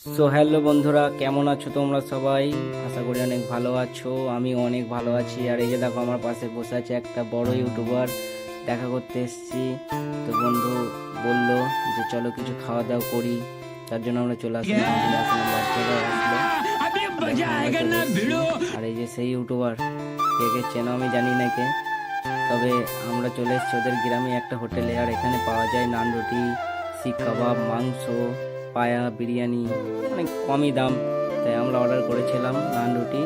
So hello বন্ধুরা, কেমন আছো তোমরা সবাই? আশা করি অনেক ভালো আছো। আমি অনেক ভালো আছি। আর এই যে দেখো, আমার পাশে বসে আছে একটা বড় ইউটিউবার, দেখা করতে এসেছি। তো বন্ধু বলল যে চলো কিছু খাওয়া দাওয়া করি, তার জন্য আমরা চলে আসলাম। আমরা আসলাম, বাচ্চারা আসলো, দেখো আমরা চলে এসেছি। আর এই যে সেই ইউটিউবার, কে কে চেনো আমি জানি না কে, তবে আমরা চলে এসেছি ওদের গ্রামে একটা হোটেলে। আর এখানে পাওয়া যায় নান রুটি, শিক কাবাব, মাংস, পায়া, বিরিয়ানি, অনেক কমই দাম। তাই আমরা অর্ডার করেছিলাম নান রুটি,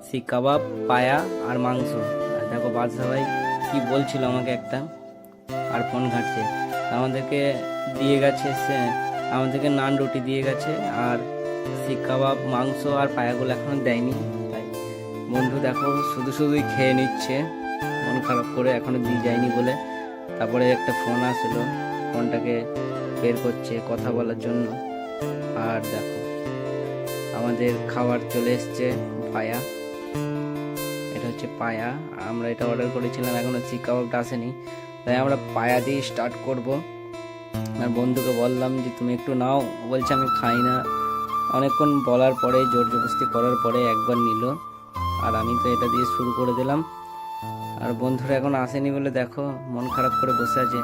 শিক কাবাব, পায়া আর মাংস। আর দেখো বাদশা ভাই কি বলছিল আমাকে একটা, আর ফোন ঘাটছে। আমাদেরকে দিয়ে গেছে সে, আমাদেরকে নান রুটি দিয়ে গেছে, আর শিক কাবাব, মাংস আর পায়াগুলো এখনো দেয়নি। তাই বন্ধু দেখো শুধু শুধুই খেয়ে নিচ্ছে মন খারাপ করে, এখনো দিয়ে যায়নি বলে। তারপরে একটা ফোন আসলো, ফোনটাকে বের করছে কথা বলার জন্য। আর দেখো আমাদের খাবার চলে এসছে, পায়া। এটা হচ্ছে পায়া, আমরা এটা অর্ডার করেছিলাম, এখনো চিক কাবাবটা আসেনি। তাই আমরা পায়া দিয়ে স্টার্ট করব। আর বন্ধুকে বললাম যে তুমি একটু নাও, বলছে আমি খাই না। অনেকক্ষণ বলার পরে, জোর জবরদস্তি করার পরে একবার নিল, আর আমি তো এটা দিয়ে শুরু করে দিলাম। আর বন্ধুরা এখন আসেনি বলে দেখো মন খারাপ করে বসে আছে,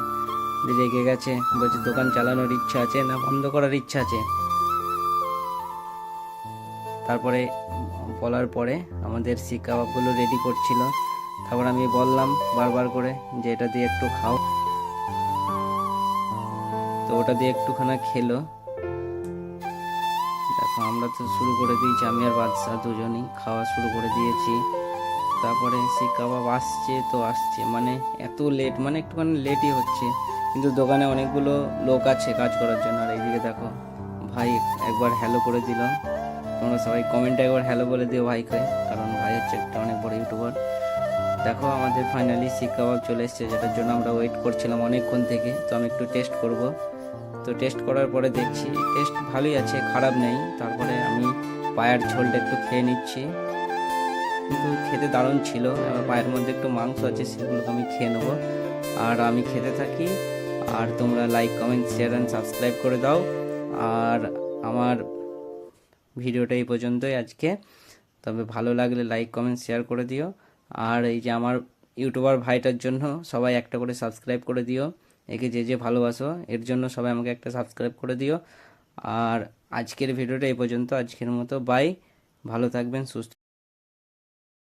রেগে গেছে, বলছে দোকান চালানোর ইচ্ছা আছে না বন্ধ করার ইচ্ছা আছে। তারপরে বলার পরে আমাদের শিক কাবাবগুলো রেডি করছিল। তারপর আমি বললাম বারবার করে যে এটা দিয়ে একটু খাও, তো ওটা দিয়ে একটুখানা খেলো। দেখো আমরা তো শুরু করে দিয়েছি, আমি আর বাদশা দুজনেই খাওয়া শুরু করে দিয়েছি। তারপরে শিক কাবাব আসছে তো আসছে, মানে এত লেট, মানে একটুখানি লেটই হচ্ছে, কিন্তু দোকানে অনেকগুলো লোক আছে কাজ করার জন্য। আর এইদিকে দেখো ভাই একবার হ্যালো করে দিল। তোমরা সবাই কমেন্টে একবার হ্যালো বলে দিও ভাইকে, কারণ ভাই হচ্ছে একটা অনেক বড় ইউটিউবার। দেখো আমাদের ফাইনালি শিক কাবাব চলে এসেছে, যেটার জন্য আমরা ওয়েট করছিলাম অনেকক্ষণ থেকে। তো আমি একটু টেস্ট করব। তো টেস্ট করার পরে দেখছি টেস্ট ভালোই আছে, খারাপ নেই। তারপরে আমি পায়ার ঝোলটা একটু খেয়ে নিচ্ছি, কিন্তু খেতে দারুণ ছিল। এবার পায়ের মধ্যে একটু মাংস আছে, সেগুলোকে আমি খেয়ে নেবো। আর আমি খেতে থাকি, আর তোমরা like, comment, share and subscribe করে দাও। আর আমার ভিডিওটা এই পর্যন্তই আজকে, তবে ভালো লাগলে লাইক, কমেন্ট, শেয়ার করে দিও। আর এই যে আমার ইউটিউবার ভাইটার জন্য সবাই একটা করে সাবস্ক্রাইব করে দিও। একে যে যে ভালোবাসো, এর জন্য সবাই আমাকে একটা সাবস্ক্রাইব করে দিও। আর আজকের ভিডিওটা এই পর্যন্ত, আজকের মতো বাই। ভালো থাকবেন, সুস্থ